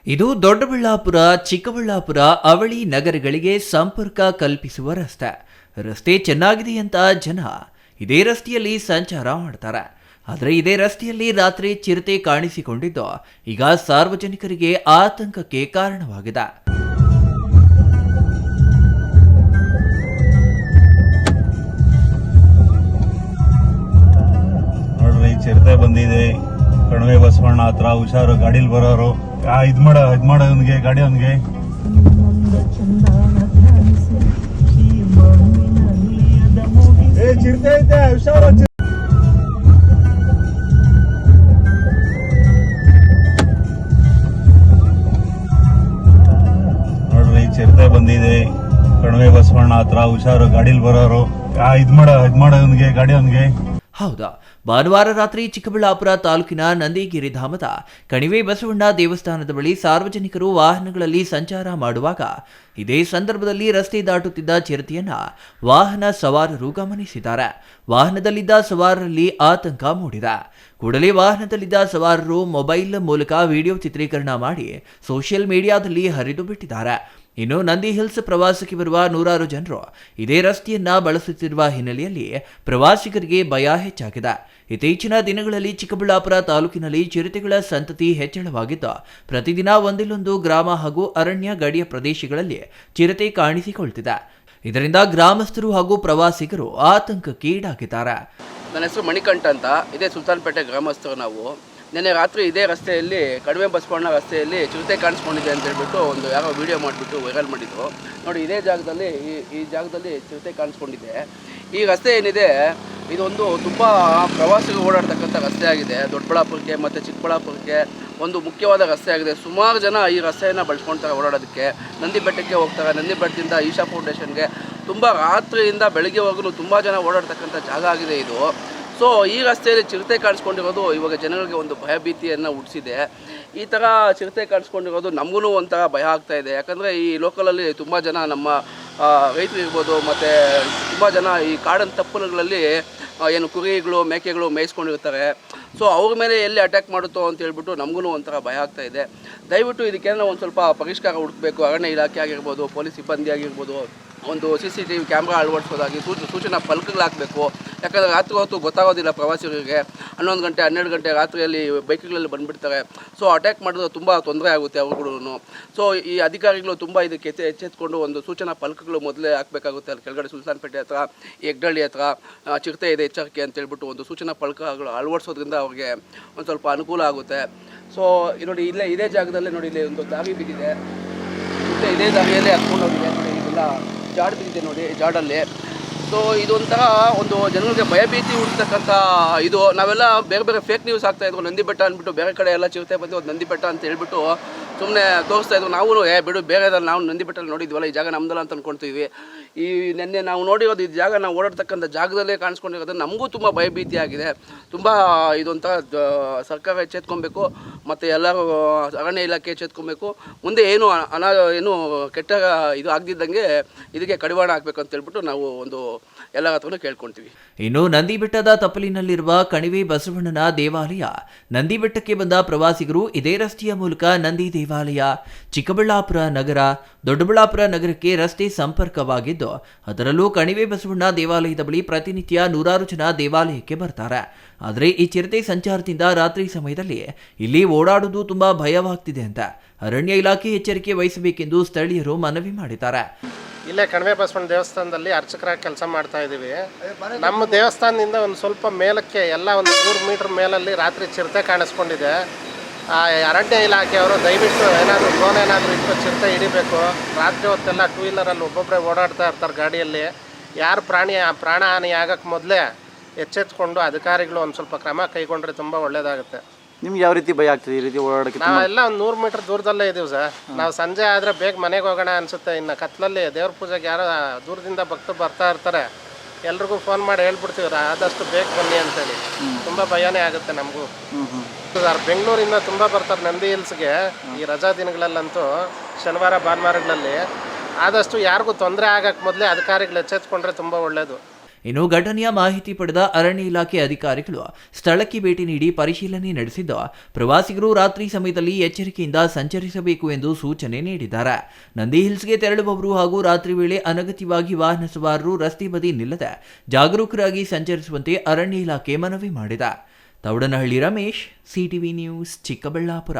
ಇದು ದೊಡ್ಡಬಳ್ಳಾಪುರ, ಚಿಕ್ಕಬಳ್ಳಾಪುರ, ಅವಳಿ ನಗರಗಳಿಗೆ ಸಂಪರ್ಕ ಕಲ್ಪಿಸುವ ರಸ್ತೆ ಚೆನ್ನಾಗಿದೆ ಅಂತ ಜನ ಇದೇ ರಸ್ತೆಯಲ್ಲಿ ಸಂಚಾರ ಮಾಡ್ತಾರೆ. ಆದರೆ ಇದೇ ರಸ್ತೆಯಲ್ಲಿ ರಾತ್ರಿ ಚಿರತೆ ಕಾಣಿಸಿಕೊಂಡಿದ್ದು ಈಗ ಸಾರ್ವಜನಿಕರಿಗೆ ಆತಂಕಕ್ಕೆ ಕಾರಣವಾಗಿದೆ. ನೋಡ್ರಿ, ಚಿರತೆ ಬಂದಿದೆ ಕಣಿವೆ ಬಸವಣ್ಣ ಹತ್ರ. ಹುಷಾರು, ಗಾಡಿಲಿ ಬರೋರು ಇದ್ ಮಾಡೋನ್ಗೆ ಗಾಡಿ ಅವನ್ಗೆ. ಚಿರತೆ ಐತೆ, ಹುಷಾರು. ನೋಡ್ರಿ, ಚಿರತೆ ಬಂದಿದೆ ಕಣಿವೆ ಬಸವಣ್ಣ ಹತ್ರ. ಹುಷಾರು, ಗಾಡಿಲಿ ಬರೋರು ಇದ್ ಮಾಡೋನ್ಗೆ ಗಾಡಿ ಅವನ್ಗೆ. ಹೌದಾ, ಭಾನುವಾರ ರಾತ್ರಿ ಚಿಕ್ಕಬಳ್ಳಾಪುರ ತಾಲೂಕಿನ ನಂದಿಗಿರಿ ಧಾಮದ ಕಣಿವೆ ಬಸವಣ್ಣ ದೇವಸ್ಥಾನದ ಬಳಿ ಸಾರ್ವಜನಿಕರು ವಾಹನಗಳಲ್ಲಿ ಸಂಚಾರ ಮಾಡುವಾಗ ಇದೇ ಸಂದರ್ಭದಲ್ಲಿ ರಸ್ತೆ ದಾಟುತ್ತಿದ್ದ ಚಿರತೆಯನ್ನ ವಾಹನ ಸವಾರರು ಗಮನಿಸಿದ್ದಾರೆ. ವಾಹನದಲ್ಲಿದ್ದ ಸವಾರರಲ್ಲಿ ಆತಂಕ ಮೂಡಿದೆ. ಕೂಡಲೇ ವಾಹನದಲ್ಲಿದ್ದ ಸವಾರರು ಮೊಬೈಲ್ ಮೂಲಕ ವಿಡಿಯೋ ಚಿತ್ರೀಕರಣ ಮಾಡಿ ಸೋಷಿಯಲ್ ಮೀಡಿಯಾದಲ್ಲಿ ಹರಿದು ಬಿಟ್ಟಿದ್ದಾರೆ. ಇನ್ನು ನಂದಿ ಹಿಲ್ಸ್ ಪ್ರವಾಸಕ್ಕೆ ಬರುವ ನೂರಾರು ಜನರು ಇದೇ ರಸ್ತೆಯನ್ನ ಬಳಸುತ್ತಿರುವ ಹಿನ್ನೆಲೆಯಲ್ಲಿ ಪ್ರವಾಸಿಗರಿಗೆ ಭಯ ಹೆಚ್ಚಾಗಿದೆ. ಇತ್ತೀಚಿನ ದಿನಗಳಲ್ಲಿ ಚಿಕ್ಕಬಳ್ಳಾಪುರ ತಾಲೂಕಿನಲ್ಲಿ ಚಿರತೆಗಳ ಸಂತತಿ ಹೆಚ್ಚಳವಾಗಿದ್ದು ಪ್ರತಿದಿನ ಒಂದಿಲ್ಲೊಂದು ಗ್ರಾಮ ಹಾಗೂ ಅರಣ್ಯ ಗಡಿಯ ಪ್ರದೇಶಗಳಲ್ಲಿ ಚಿರತೆ ಕಾಣಿಸಿಕೊಳ್ತಿದೆ. ಇದರಿಂದ ಗ್ರಾಮಸ್ಥರು ಹಾಗೂ ಪ್ರವಾಸಿಗರು ಆತಂಕಕ್ಕೆ ಈಡಾಗಿದ್ದಾರೆ. ನನ್ನ ಹೆಸರು ಮಣಿಕಂಠ ಅಂತ. ಇದೇ ಸುಲ್ತಾನ್ಪೇಟೆ ಗ್ರಾಮಸ್ಥರು ನಾವು. ನಿನ್ನೆ ರಾತ್ರಿ ಇದೇ ರಸ್ತೆಯಲ್ಲಿ ಕಣಿವೆ ಬಸವಣ್ಣ ರಸ್ತೆಯಲ್ಲಿ ಚಿರತೆ ಕಾಣಿಸ್ಕೊಂಡಿದೆ ಅಂತ ಹೇಳ್ಬಿಟ್ಟು ಒಂದು ಯಾರೋ ವಿಡಿಯೋ ಮಾಡಿಬಿಟ್ಟು ವೈರಲ್ ಮಾಡಿದ್ರು. ನೋಡಿ, ಇದೇ ಜಾಗದಲ್ಲಿ ಈ ಜಾಗದಲ್ಲಿ ಚಿರತೆ ಕಾಣಿಸ್ಕೊಂಡಿದೆ. ಈ ರಸ್ತೆ ಏನಿದೆ ಇದೊಂದು ತುಂಬ ಪ್ರವಾಸಿಗರು ಓಡಾಡ್ತಕ್ಕಂಥ ರಸ್ತೆ ಆಗಿದೆ. ದೊಡ್ಡಬಳ್ಳಾಪುರಕ್ಕೆ ಮತ್ತು ಚಿಕ್ಕಬಳ್ಳಾಪುರಕ್ಕೆ ಒಂದು ಮುಖ್ಯವಾದ ರಸ್ತೆ ಆಗಿದೆ. ಸುಮಾರು ಜನ ಈ ರಸ್ತೆಯನ್ನು ಬಳಸ್ಕೊಳ್ತಾರೆ ಓಡಾಡೋದಕ್ಕೆ. ನಂದಿ ಬೆಟ್ಟಕ್ಕೆ ಹೋಗ್ತಾರೆ. ನಂದಿ ಬೆಟ್ಟದಿಂದ ಈಶಾ ಫೌಂಡೇಶನ್ಗೆ ತುಂಬ ರಾತ್ರಿಯಿಂದ ಬೆಳಗ್ಗೆವರೆಗೂ ತುಂಬ ಜನ ಓಡಾಡ್ತಕ್ಕಂಥ ಜಾಗ ಆಗಿದೆ ಇದು. ಸೊ ಈ ರಸ್ತೆಯಲ್ಲಿ ಚಿರತೆ ಕಾಣಿಸ್ಕೊಂಡಿರೋದು ಇವಾಗ ಜನಗಳಿಗೆ ಒಂದು ಭಯಭೀತಿಯನ್ನು ಹುಟ್ಟಿಸಿದೆ. ಈ ಥರ ಚಿರತೆ ಕಾಣಿಸ್ಕೊಂಡಿರೋದು ನಮಗೂ ಒಂಥರ ಭಯ ಆಗ್ತಾಯಿದೆ. ಯಾಕಂದರೆ ಈ ಲೋಕಲಲ್ಲಿ ತುಂಬ ಜನ ನಮ್ಮ ರೈತರು ಇರ್ಬೋದು, ಮತ್ತು ತುಂಬ ಜನ ಈ ಕಾಡಿನ ತಪ್ಪಲುಗಳಲ್ಲಿ ಏನು ಕುರಿಗಳು ಮೇಕೆಗಳು ಮೇಯಿಸ್ಕೊಂಡಿರ್ತಾರೆ. ಸೊ ಅವ್ರ ಮೇಲೆ ಎಲ್ಲಿ ಅಟ್ಯಾಕ್ ಮಾಡುತ್ತೋ ಅಂತ ಹೇಳ್ಬಿಟ್ಟು ನಮಗೂ ಒಂಥರ ಭಯ ಆಗ್ತಾಯಿದೆ. ದಯವಿಟ್ಟು ಇದಕ್ಕೇನೋ ಒಂದು ಸ್ವಲ್ಪ ಪರಿಷ್ಕಾರ ಹುಡುಕಬೇಕು. ಅರಣ್ಯ ಇಲಾಖೆ ಆಗಿರ್ಬೋದು, ಪೊಲೀಸ್ ಸಿಬ್ಬಂದಿ ಆಗಿರ್ಬೋದು, ಒಂದು CCTV ಕ್ಯಾಮ್ರಾ ಅಳವಡಿಸೋದಾಗಿ ಸೂಚನಾ ಫಲಕಗಳು ಹಾಕಬೇಕು. ಯಾಕಂದರೆ ರಾತ್ರಿ ಹೊತ್ತು ಗೊತ್ತಾಗೋದಿಲ್ಲ ಪ್ರವಾಸಿಗರಿಗೆ. 11 ಗಂಟೆ 12 ಗಂಟೆ ರಾತ್ರಿಯಲ್ಲಿ ಬೈಕ್ಗಳಲ್ಲಿ ಬಂದುಬಿಡ್ತಾರೆ. ಸೊ ಅಟ್ಯಾಕ್ ಮಾಡಿದ್ರೆ ತುಂಬ ತೊಂದರೆ ಆಗುತ್ತೆ ಅವ್ರಿಗೂ. ಸೊ ಈ ಅಧಿಕಾರಿಗಳು ತುಂಬ ಇದಕ್ಕೆ ಎಚ್ಚೆತ್ಕೊಂಡು ಒಂದು ಸೂಚನಾ ಫಲಕಗಳು ಮೊದಲೇ ಹಾಕಬೇಕಾಗುತ್ತೆ. ಅಲ್ಲಿ ಕೆಳಗಡೆ ಸುಲ್ತಾನ್ಪೇಟೆ ಹತ್ರ, ಹೆಗ್ಡಳ್ಳಿ ಹತ್ರ ಚಿರತೆ ಇದೆ ಎಚ್ಚರಿಕೆ ಅಂತೇಳ್ಬಿಟ್ಟು ಒಂದು ಸೂಚನಾ ಫಲಕಗಳು ಅಳವಡಿಸೋದ್ರಿಂದ ಅವ್ರಿಗೆ ಒಂದು ಸ್ವಲ್ಪ ಅನುಕೂಲ ಆಗುತ್ತೆ. ಸೊ ನೋಡಿ, ಇದೇ ಜಾಗದಲ್ಲೇ ನೋಡಿ, ಇಲ್ಲಿ ಒಂದು ದಾರಿ ಬಿದ್ದಿದೆ. ಮತ್ತು ಇದೇ ದಾರಿಯಲ್ಲೇ ಹತ್ಕೊಂಡು ಹೋಗಿದೆ. ನೋಡಿ, ಇದೆಲ್ಲ ಜಾಡ್ ಬಿದ್ದಿದೆ ನೋಡಿ, ಜಾಡಲ್ಲಿ. ಸೊ ಇದೊಂಥರ ಒಂದು ಜನರಿಗೆ ಭಯಭೀತಿ ಹುಡ್ತಕ್ಕಂಥ ಇದು. ನಾವೆಲ್ಲ ಬೇರೆ ಬೇರೆ ಫೇಕ್ ನ್ಯೂಸ್ ಆಗ್ತಾಯಿದ್ರು. ನಂದಿ ಬೆಟ್ಟ ಅಂದ್ಬಿಟ್ಟು ಬೇರೆ ಕಡೆ ಎಲ್ಲ ಚಿರತೆ ಬಂದು ಒಂದು ನಂದಿ ಬೆಟ್ಟ ಅಂತ ಹೇಳ್ಬಿಟ್ಟು ಸುಮ್ಮನೆ ತೋರಿಸ್ತಾಯಿದ್ರು. ನಾವು ಬಿಡು ಬೇರೆದಲ್ಲಿ ನಾವು ನಂದಿ ಬೆಟ್ಟಲ್ಲಿ ನೋಡಿದ್ವಲ್ಲ, ಈ ಜಾಗ ನಮ್ದಲ್ಲ ಅಂತ ಅಂದ್ಕೊಳ್ತೀವಿ. ಈ ನೆನ್ನೆ ನಾವು ನೋಡಿರೋದು ಈ ಜಾಗ ನಾವು ಓಡಾಡ್ತಕ್ಕಂಥ ಜಾಗದಲ್ಲೇ ಕಾಣಿಸ್ಕೊಂಡಿರೋದು ನಮಗೂ ತುಂಬ ಭಯಭೀತಿ ಆಗಿದೆ. ತುಂಬ ಇದೊಂಥರ ಸರ್ಕಾರ ಎಚ್ಚೆತ್ಕೊಬೇಕು, ಮತ್ತು ಎಲ್ಲರೂ ಅರಣ್ಯ ಇಲಾಖೆ ಎಚ್ಚೆತ್ಕೊಬೇಕು. ಮುಂದೆ ಏನು ಕೆಟ್ಟ ಇದು ಆಗದಿದ್ದಂಗೆ ಇದಕ್ಕೆ ಕಡಿವಾಣ ಹಾಕಬೇಕು ಅಂತ ಹೇಳ್ಬಿಟ್ಟು ನಾವು ಒಂದು ಎಲ್ಲರ ಹತ್ರನೂ ಕೇಳ್ಕೊಳ್ತೀವಿ. ಇನ್ನು ನಂದಿ ಬೆಟ್ಟದ ತಪ್ಪಲಿನಲ್ಲಿರುವ ಕಣಿವೆ ಬಸವಣ್ಣನ ದೇವಾಲಯ. ನಂದಿ ಬೆಟ್ಟಕ್ಕೆ ಬಂದ ಪ್ರವಾಸಿಗರು ಇದೇ ರಸ್ತೆಯ ಮೂಲಕ ನಂದಿ ದೇವಾಲಯ, ಚಿಕ್ಕಬಳ್ಳಾಪುರ ನಗರ, ದೊಡ್ಡಬಳ್ಳಾಪುರ ನಗರಕ್ಕೆ ರಸ್ತೆ ಸಂಪರ್ಕವಾಗಿದ್ದು ಅದರಲ್ಲೂ ಕಣಿವೆ ಬಸವಣ್ಣ ದೇವಾಲಯದ ಬಳಿ ಪ್ರತಿನಿತ್ಯ ನೂರಾರು ಜನ ದೇವಾಲಯಕ್ಕೆ ಬರ್ತಾರೆ. ಆದರೆ ಈ ಚಿರತೆ ಸಂಚಾರದಿಂದ ರಾತ್ರಿ ಸಮಯದಲ್ಲಿ ಇಲ್ಲಿ ಓಡಾಡುವುದು ತುಂಬಾ ಭಯವಾಗ್ತಿದೆ ಅಂತ ಅರಣ್ಯ ಇಲಾಖೆ ಎಚ್ಚರಿಕೆ ವಹಿಸಬೇಕೆಂದು ಸ್ಥಳೀಯರು ಮನವಿ ಮಾಡಿದ್ದಾರೆ. ಇಲ್ಲೇ ಕಣಿವೆ ಬಸವಣ್ಣ ದೇವಸ್ಥಾನದಲ್ಲಿ ಅರ್ಚಕರಾಗಿ ಕೆಲಸ ಮಾಡ್ತಾ ಇದ್ದೀವಿ. ನಮ್ಮ ದೇವಸ್ಥಾನದಿಂದ ಒಂದು ಸ್ವಲ್ಪ ಮೇಲಕ್ಕೆ ಎಲ್ಲ ಒಂದು 100 ಮೀಟರ್ ಮೇಲಲ್ಲಿ ರಾತ್ರಿ ಚಿರತೆ ಕಾಣಿಸ್ಕೊಂಡಿದೆ. ಅರಣ್ಯ ಇಲಾಖೆಯವರು ದಯವಿಟ್ಟು ಏನಾದರೂ ಡ್ರೋನ್ ಏನಾದರೂ ಇಟ್ಟು ಚಿರತೆ ಹಿಡಿಬೇಕು. ರಾತ್ರಿ ಹೊತ್ತೆಲ್ಲ 2 ವೀಲರಲ್ಲಿ ಒಬ್ಬೊಬ್ಬರೇ ಓಡಾಡ್ತಾ ಇರ್ತಾರೆ ಗಾಡಿಯಲ್ಲಿ. ಯಾರು ಪ್ರಾಣ ಹಾನಿ ಆಗೋಕ್ಕೆ ಮೊದಲೇ ಎಚ್ಚೆತ್ಕೊಂಡು ಅಧಿಕಾರಿಗಳು ಒಂದು ಸ್ವಲ್ಪ ಕ್ರಮ ಕೈಗೊಂಡ್ರೆ ತುಂಬ ಒಳ್ಳೆಯದಾಗುತ್ತೆ. ನಿಮ್ಗೆ ಯಾವ ರೀತಿ ಭಯ ಆಗ್ತದೆ ಈ ರೀತಿ ಓಡಾಡೋಕ್ಕೆ? ನಾವೆಲ್ಲ ಒಂದು 100 ಮೀಟರ್ ದೂರದಲ್ಲೇ ಇದ್ದೀವಿ ಸರ್. ನಾವು ಸಂಜೆ ಆದರೆ ಬೇಗ ಮನೆಗೆ ಹೋಗೋಣ ಅನಿಸುತ್ತೆ. ಇನ್ನು ಕತ್ಲಲ್ಲಿ ದೇವ್ರ ಪೂಜೆಗೆ ಯಾರೋ ದೂರದಿಂದ ಭಕ್ತರು ಬರ್ತಾ ಇರ್ತಾರೆ. ಎಲ್ರಿಗೂ ಫೋನ್ ಮಾಡಿ ಹೇಳ್ಬಿಡ್ತೀವಿ, ಆದಷ್ಟು ಬೇಗ ಬನ್ನಿ ಅಂತೇಳಿ. ತುಂಬ ಭಯನೇ ಆಗುತ್ತೆ ನಮಗೂ ಸರ್. ಬೆಂಗಳೂರಿಂದ ತುಂಬ ಬರ್ತಾರೆ ನಂದಿ ಹಿಲ್ಸ್ಗೆ ಈ ರಜಾ ದಿನಗಳಲ್ಲಂತೂ, ಶನಿವಾರ ಭಾನುವಾರಗಳಲ್ಲಿ. ಆದಷ್ಟು ಯಾರಿಗೂ ತೊಂದರೆ ಆಗಕ್ಕೆ ಮೊದಲೇ ಅಧಿಕಾರಿಗಳು ಎಚ್ಚೆತ್ಕೊಂಡ್ರೆ ತುಂಬ ಒಳ್ಳೆಯದು. ಇನ್ನು ಘಟನೆಯ ಮಾಹಿತಿ ಪಡೆದ ಅರಣ್ಯ ಇಲಾಖೆ ಅಧಿಕಾರಿಗಳು ಸ್ಥಳಕ್ಕೆ ಭೇಟಿ ನೀಡಿ ಪರಿಶೀಲನೆ ನಡೆಸಿದ್ದು, ಪ್ರವಾಸಿಗರು ರಾತ್ರಿ ಸಮಯದಲ್ಲಿ ಎಚ್ಚರಿಕೆಯಿಂದ ಸಂಚರಿಸಬೇಕು ಎಂದು ಸೂಚನೆ ನೀಡಿದ್ದಾರೆ. ನಂದಿ ಹಿಲ್ಸ್ಗೆ ತೆರಳುವವರು ಹಾಗೂ ರಾತ್ರಿ ವೇಳೆ ಅನಗತ್ಯವಾಗಿ ವಾಹನ ಸವಾರರು ರಸ್ತೆ ಬದಿ ನಿಲ್ಲದೆ ಜಾಗರೂಕರಾಗಿ ಸಂಚರಿಸುವಂತೆ ಅರಣ್ಯ ಇಲಾಖೆ ಮನವಿ ಮಾಡಿದೆ. Thoudanahalli Ramesh, CTV news, Chikkaballapur.